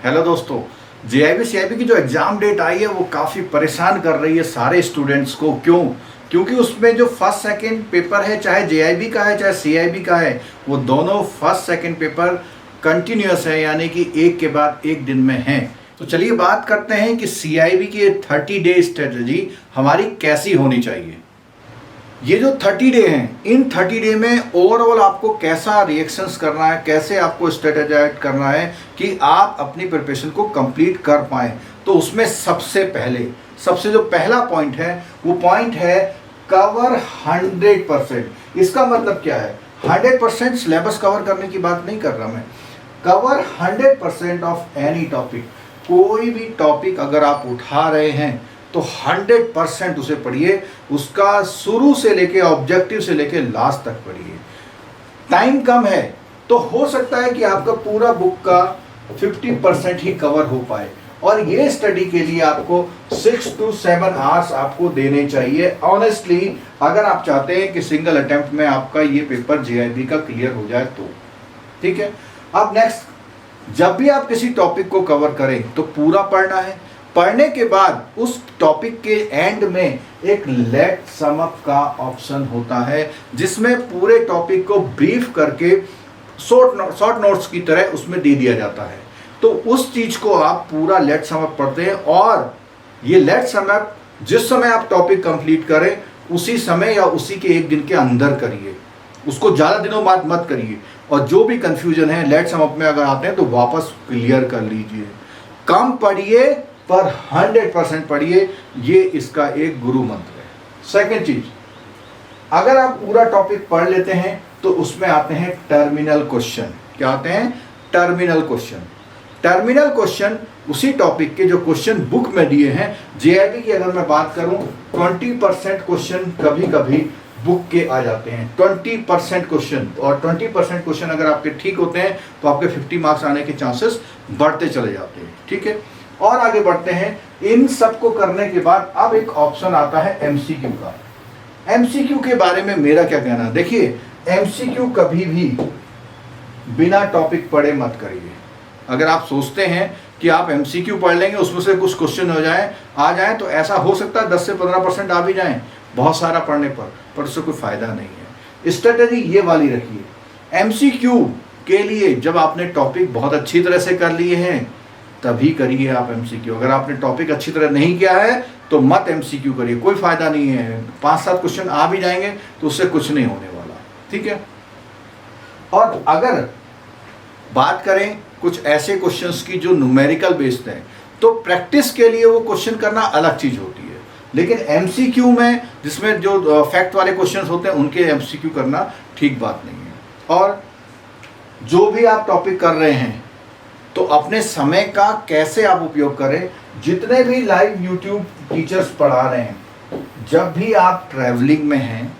Hello दोस्तों, JIB CIB की जो एग्ज़ाम डेट आई है वो काफ़ी परेशान कर रही है सारे स्टूडेंट्स को। क्यों? क्योंकि उसमें जो फर्स्ट सेकंड पेपर है, चाहे जेआईबी का है चाहे सीआईबी का है, वो दोनों फर्स्ट सेकंड पेपर कंटिन्यूस है, यानी कि एक के बाद एक दिन में है। तो चलिए बात करते हैं कि सीआईबी की 30 डे स्ट्रेटजी हमारी कैसी होनी चाहिए। ये जो 30 डे हैं, इन 30 डे में ओवरऑल आपको कैसा रिएक्शंस करना है, कैसे आपको स्ट्रेटेजाइज करना है कि आप अपनी प्रिपरेशन को कंप्लीट कर पाएँ। तो उसमें सबसे जो पहला पॉइंट है वो पॉइंट है कवर 100%। इसका मतलब क्या है? 100% सिलेबस कवर करने की बात नहीं कर रहा मैं, कवर 100% ऑफ एनी टॉपिक। कोई भी टॉपिक अगर आप उठा रहे हैं तो 100% उसे पढ़िए, उसका शुरू से लेके ऑब्जेक्टिव से लेके लास्ट तक पढ़िए। टाइम कम है तो हो सकता है कि आपका पूरा बुक का 50% ही कवर हो पाए, और ये स्टडी के लिए आपको 6 to 7 आवर्स आपको देने चाहिए ऑनेस्टली, अगर आप चाहते हैं कि सिंगल अटेम्प्ट में आपका ये पेपर जेआईबी का क्लियर हो जाए तो। ठीक है। अब नेक्स्ट, जब भी आप किसी टॉपिक को कवर करें तो पूरा पढ़ना है। पढ़ने के बाद उस टॉपिक के एंड में एक लेट सम अप का ऑप्शन होता है, जिसमें पूरे टॉपिक को ब्रीफ करके शॉर्ट नोट्स की तरह उसमें दे दिया जाता है। तो उस चीज को आप पूरा लेट सम अप पढ़ते हैं, और ये लेट सम अप जिस समय आप टॉपिक कंप्लीट करें उसी समय या उसी के एक दिन के अंदर करिए, उसको ज़्यादा दिनों बाद मत करिए। और जो भी कंफ्यूजन है लेट सम अप में अगर आते हैं तो वापस क्लियर कर लीजिए। कम पढ़िए पर 100% पढ़िए, ये इसका एक गुरु मंत्र है। सेकंड चीज, अगर आप पूरा टॉपिक पढ़ लेते हैं तो उसमें आते हैं टर्मिनल क्वेश्चन। क्या आते हैं? Terminal question. टर्मिनल क्वेश्चन उसी टॉपिक के जो क्वेश्चन बुक में दिए हैं। जेआईबी की अगर मैं बात करूं, 20% क्वेश्चन कभी कभी बुक के आ जाते हैं, 20% क्वेश्चन। और 20% क्वेश्चन अगर आपके ठीक होते हैं तो आपके 50 मार्क्स आने के चांसेस बढ़ते चले जाते हैं। ठीक है। और आगे बढ़ते हैं। इन सब को करने के बाद अब एक ऑप्शन आता है एमसीक्यू का। एमसीक्यू के बारे में मेरा क्या कहना है? देखिए, एमसीक्यू कभी भी बिना टॉपिक पढ़े मत करिए। अगर आप सोचते हैं कि आप एमसीक्यू पढ़ लेंगे, उसमें से कुछ क्वेश्चन आ जाए तो ऐसा हो सकता है 10 से 15% आ भी जाएं बहुत सारा पढ़ने पर उससे कोई फायदा नहीं है। स्ट्रेटेजी ये वाली रखिए, एमसीक्यू के लिए जब आपने टॉपिक बहुत अच्छी तरह से कर लिए हैं तभी करिए आप एमसीक्यू। अगर आपने टॉपिक अच्छी तरह नहीं किया है तो मत एमसीक्यू करिए, कोई फायदा नहीं है। 5-7 क्वेश्चन आ भी जाएंगे तो उससे कुछ नहीं होने वाला। ठीक है। और अगर बात करें कुछ ऐसे क्वेश्चंस की जो न्यूमेरिकल बेस्ड हैं, तो प्रैक्टिस के लिए वो क्वेश्चन करना अलग चीज होती है, लेकिन एमसीक्यू में जिसमें जो फैक्ट वाले क्वेश्चंस होते हैं उनके एमसीक्यू करना ठीक बात नहीं है। और जो भी आप टॉपिक कर रहे हैं तो अपने समय का कैसे आप उपयोग करें। जितने भी लाइव यूट्यूब टीचर्स पढ़ा रहे हैं, जब भी आप ट्रैवलिंग में हैं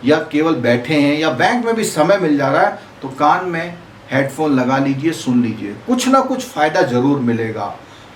या केवल बैठे हैं या बैंक में भी समय मिल जा रहा है तो कान में हेडफोन लगा लीजिए, सुन लीजिए, कुछ ना कुछ फ़ायदा ज़रूर मिलेगा।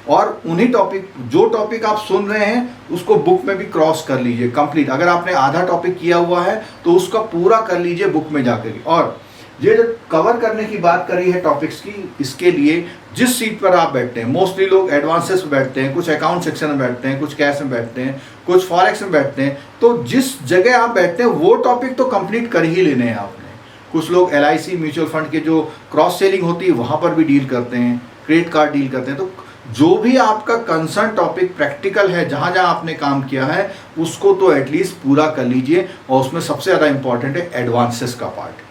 और उन्हीं जो टॉपिक आप सुन रहे हैं उसको बुक में भी क्रॉस कर लीजिए कंप्लीट। अगर आपने आधा टॉपिक किया हुआ है तो उसका पूरा कर लीजिए बुक में जाकर। और ये जो कवर करने की बात करी है टॉपिक्स की, इसके लिए जिस सीट पर आप बैठते हैं, मोस्टली लोग एडवांसेस में बैठते हैं, कुछ अकाउंट सेक्शन में बैठते हैं, कुछ कैश में बैठते हैं, कुछ फॉरेक्स में बैठते हैं, तो जिस जगह आप बैठते हैं वो टॉपिक तो कंप्लीट कर ही लेने हैं आपने। कुछ लोग एलआईसी म्यूचुअल फंड के जो क्रॉस सेलिंग होती है वहाँ पर भी डील करते हैं, क्रेडिट कार्ड डील करते हैं। तो जो भी आपका कंसर्न टॉपिक प्रैक्टिकल है, जहाँ जहाँ आपने काम किया है उसको तो एटलीस्ट पूरा कर लीजिए। और उसमें सबसे ज़्यादा इंपॉर्टेंट है एडवांसेस का पार्ट।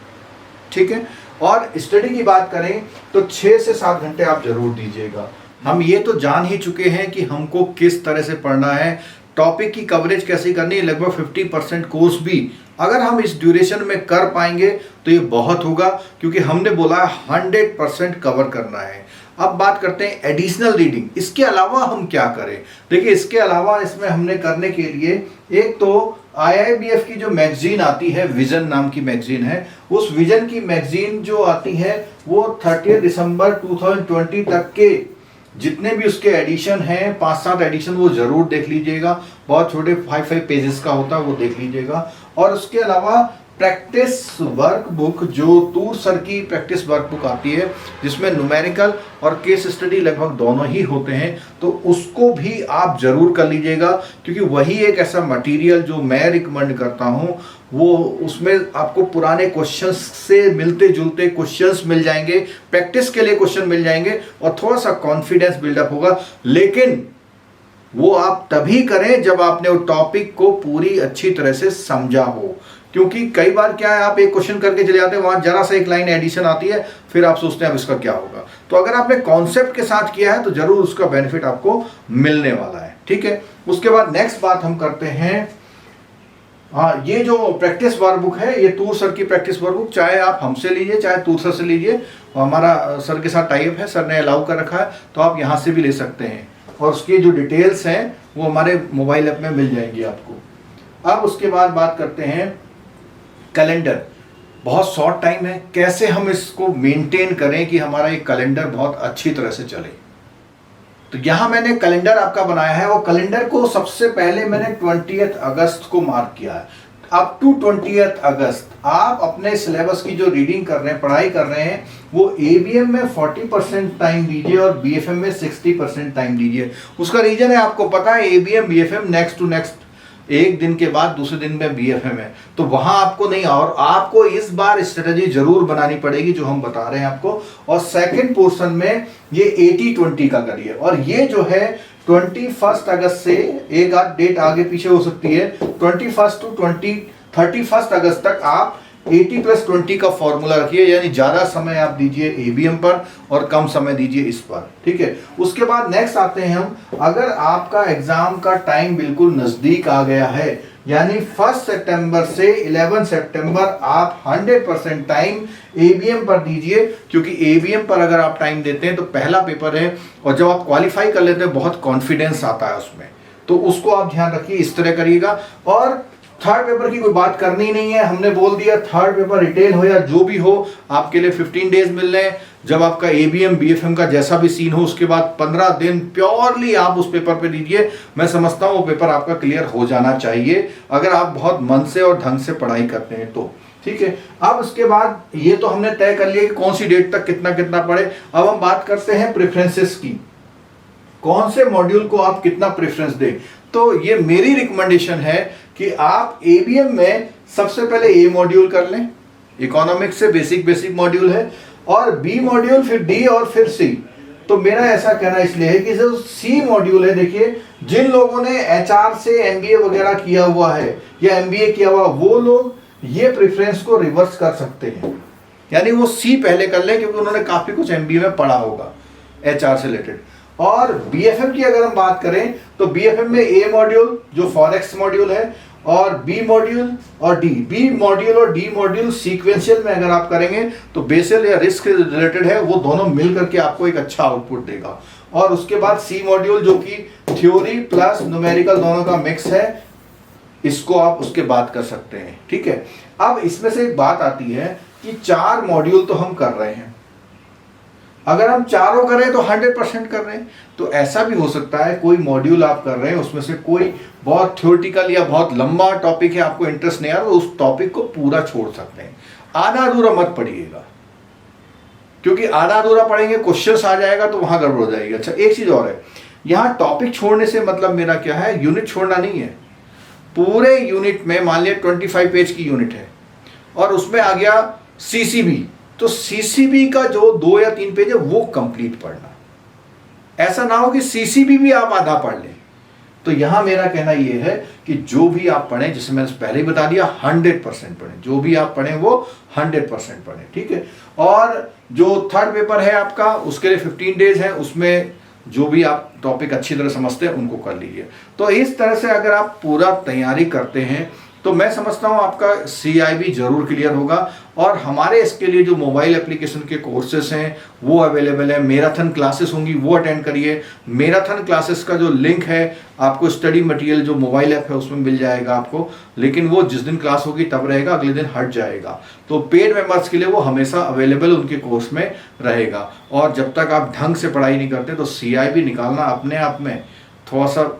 ठीक है। और स्टडी की बात करें तो 6 से 7 घंटे आप जरूर दीजिएगा। हम ये तो जान ही चुके हैं कि हमको किस तरह से पढ़ना है, टॉपिक की कवरेज कैसे करनी है। लगभग 50% कोर्स भी अगर हम इस ड्यूरेशन में कर पाएंगे तो ये बहुत होगा, क्योंकि हमने बोला 100% कवर करना है। अब बात करते हैं एडिशनल रीडिंग। इसके अलावा हम क्या करें? देखिए, इसके अलावा इसमें हमने करने के लिए एक तो IIBF की जो मैगजीन आती है, विजन नाम की मैगजीन है, उस विजन की मैगजीन जो आती है वो 30 दिसंबर 2020 तक के जितने भी उसके एडिशन हैं, 5-7 एडिशन, वो जरूर देख लीजिएगा। बहुत छोटे 5 पेजेस का होता है, वो देख लीजिएगा। और उसके अलावा प्रैक्टिस वर्कबुक, जो तूर सर की प्रैक्टिस वर्कबुक आती है जिसमें न्यूमेरिकल और केस स्टडी लगभग दोनों ही होते हैं, तो उसको भी आप जरूर कर लीजिएगा, क्योंकि वही एक ऐसा मटेरियल जो मैं रिकमेंड करता हूं। वो उसमें आपको पुराने क्वेश्चंस से मिलते जुलते क्वेश्चंस मिल जाएंगे, प्रैक्टिस के लिए क्वेश्चन मिल जाएंगे और थोड़ा सा कॉन्फिडेंस बिल्डअप होगा। लेकिन वो आप तभी करें जब आपने वो टॉपिक को पूरी अच्छी तरह से समझा हो, क्योंकि कई बार क्या है, आप एक क्वेश्चन करके चले जाते हैं, वहां जरा सा एक लाइन एडिशन आती है, फिर आप सोचते हैं अब इसका क्या होगा। तो अगर आपने कॉन्सेप्ट के साथ किया है तो जरूर उसका बेनिफिट आपको मिलने वाला है, ठीक है। उसके बाद नेक्स्ट बात हम करते हैं, हाँ, ये जो प्रैक्टिस वर्कबुक है, ये तूर सर की प्रैक्टिस वर्कबुक, चाहे आप हमसे लीजिए चाहे तूर सर से लीजिए, हमारा सर के साथ टाई अप है, सर ने अलाउ कर रखा है, तो आप यहाँ से भी ले सकते हैं और उसकी जो डिटेल्स हैं वो हमारे मोबाइल ऐप में मिल जाएंगी आपको। अब उसके बाद बात करते हैं कैलेंडर। बहुत शॉर्ट टाइम है, कैसे हम इसको मेंटेन करें कि हमारा ये कैलेंडर बहुत अच्छी तरह से चले। तो यहां मैंने कैलेंडर आपका बनाया है, और कैलेंडर को सबसे पहले मैंने 20 अगस्त को मार्क किया है। अप टू 20 अगस्त आप अपने सिलेबस की जो रीडिंग कर रहे हैं, पढ़ाई कर रहे हैं, वो एबीएम में 40% टाइम दीजिए और बीएफएम में 60% टाइम दीजिए। उसका रीजन है, आपको पता है, ABM BFM next to next, एक दिन के बाद दूसरे दिन में बीएफएम है, तो वहां आपको नहीं, और आपको इस बार स्ट्रेटजी जरूर बनानी पड़ेगी जो हम बता रहे हैं आपको। और सेकंड पोर्शन में ये 80-20 का करिए, और ये जो है 21 अगस्त से, एक आध डेट आगे पीछे हो सकती है, 21 टू 31 अगस्त तक आप 80+20 का फॉर्मूला रखिए, यानी ज्यादा समय आप दीजिए एबीएम पर और कम समय दीजिए इस पर, ठीक है। उसके बाद नेक्स्ट आते हैं हम, अगर आपका एग्जाम का टाइम बिल्कुल नजदीक आ गया है, यानी 1 सितंबर से 11 सितंबर आप 100% टाइम एबीएम पर दीजिए, क्योंकि एबीएम पर अगर आप टाइम देते हैं तो पहला पेपर है, और जब आप क्वालिफाई कर लेते हैं बहुत कॉन्फिडेंस आता है उसमें, तो उसको आप ध्यान रखिए, इस तरह करिएगा। और थर्ड पेपर की कोई बात करनी नहीं है, हमने बोल दिया, थर्ड पेपर रिटेल हो या जो भी हो, आपके लिए 15 डेज मिल रहे हैं। जब आपका एबीएम बीएफएम का जैसा भी सीन हो, उसके बाद 15 दिन प्योरली आप उस पेपर पे दीजिए। मैं समझता हूं वो पेपर आपका क्लियर हो जाना चाहिए, अगर आप बहुत मन से और ढंग से पढ़ाई करते हैं तो, ठीक है। अब उसके बाद ये तो हमने तय कर लिया कि कौन सी डेट तक कितना कितना पढ़े। अब हम बात करते हैं प्रेफरेंसेस की, कौन से मॉड्यूल को आप कितना प्रेफरेंस दें। तो ये मेरी रिकमेंडेशन है कि आप एबीएम में सबसे पहले ए मॉड्यूल कर लें, इकोनॉमिक्स से बेसिक मॉड्यूल है, और बी मॉड्यूल, फिर डी और फिर सी। तो मेरा ऐसा कहना इसलिए है कि जो सी मॉड्यूल है, देखिए जिन लोगों ने एचआर से एमबीए वगैरह किया हुआ है या एमबीए किया हुआ, वो लोग ये प्रेफरेंस को रिवर्स कर सकते हैं, यानी वो सी पहले कर लें, क्योंकि उन्होंने काफी कुछ एमबीए में पढ़ा होगा एचआर से रिलेटेड। और बीएफएम की अगर हम बात करें तो बीएफएम में ए मॉड्यूल जो फॉरेक्स मॉड्यूल है, और बी मॉड्यूल और बी मॉड्यूल और डी मॉड्यूल सीक्वेंशियल में अगर आप करेंगे तो बेसल या रिस्क रिलेटेड है, वो दोनों मिल करके आपको एक अच्छा आउटपुट देगा। और उसके बाद सी मॉड्यूल जो कि थ्योरी प्लस न्यूमेरिकल दोनों का मिक्स है, इसको आप उसके बाद कर सकते हैं, ठीक है। अब इसमें से एक बात आती है कि 4 मॉड्यूल तो हम कर रहे हैं, अगर हम चारों करें तो 100% कर रहे हैं, तो ऐसा भी हो सकता है कोई मॉड्यूल आप कर रहे हैं, उसमें से कोई बहुत थ्योरेटिकल या बहुत लंबा टॉपिक है, आपको इंटरेस्ट नहीं आ रहा, तो उस टॉपिक को पूरा छोड़ सकते हैं। आधा अधूरा मत पढ़िएगा, क्योंकि आधा अधूरा पढ़ेंगे क्वेश्चंस आ जाएगा तो वहां गड़बड़ हो जाएगी। अच्छा, एक चीज और है, यहाँ टॉपिक छोड़ने से मतलब मेरा क्या है, यूनिट छोड़ना नहीं है। पूरे यूनिट में मान लिया 25 पेज की यूनिट है और उसमें आ गया सीसीबी, तो सीसीबी का जो 2 या 3 पेज है वो कंप्लीट पढ़ना। ऐसा ना हो कि सीसीबी भी आप आधा पढ़ लें। तो यहां मेरा कहना यह है कि जो भी आप पढ़ें, जिसे मैंने पहले ही बता दिया, 100% पढ़ें, जो भी आप पढ़ें वो 100% पढ़ें, ठीक है। और जो थर्ड पेपर है आपका, उसके लिए 15 डेज है, उसमें जो भी आप टॉपिक अच्छी तरह समझते हैं उनको कर लीजिए। तो इस तरह से अगर आप पूरा तैयारी करते हैं तो मैं समझता हूं आपका सीआईबी जरूर क्लियर होगा। और हमारे इसके लिए जो मोबाइल एप्लीकेशन के कोर्सेस हैं वो अवेलेबल है, मैराथन क्लासेस होंगी वो अटेंड करिए। मैराथन क्लासेस का जो लिंक है आपको स्टडी मटेरियल जो मोबाइल ऐप है उसमें मिल जाएगा आपको, लेकिन वो जिस दिन क्लास होगी तब रहेगा, अगले दिन हट जाएगा। तो पेड मेंबर्स के लिए वो हमेशा अवेलेबल उनके कोर्स में रहेगा। और जब तक आप ढंग से पढ़ाई नहीं करते तो सीआईबी निकालना अपने आप में थोड़ा सा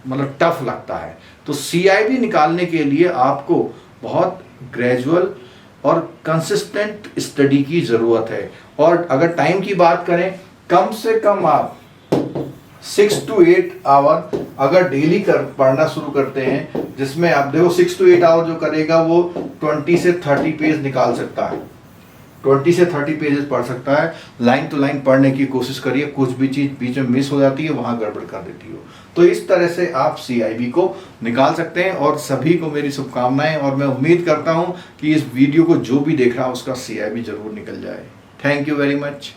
मतलब टफ लगता है। तो सीआईबी निकालने के लिए आपको बहुत ग्रेजुअल और कंसिस्टेंट स्टडी की ज़रूरत है। और अगर टाइम की बात करें, कम से कम आप 6 to 8 आवर अगर डेली पढ़ना शुरू करते हैं, जिसमें आप देखो 6 to 8 आवर जो करेगा वो 20 से 30 पेज निकाल सकता है, 20 से 30 पेजेस पढ़ सकता है। लाइन टू लाइन पढ़ने की कोशिश करिए, कुछ भी चीज़ बीच में मिस हो जाती है वहाँ गड़बड़ कर देती हो, तो इस तरह से आप CIB को निकाल सकते हैं। और सभी को मेरी शुभकामनाएं, और मैं उम्मीद करता हूँ कि इस वीडियो को जो भी देख रहा है उसका CIB जरूर निकल जाए। Thank you very much.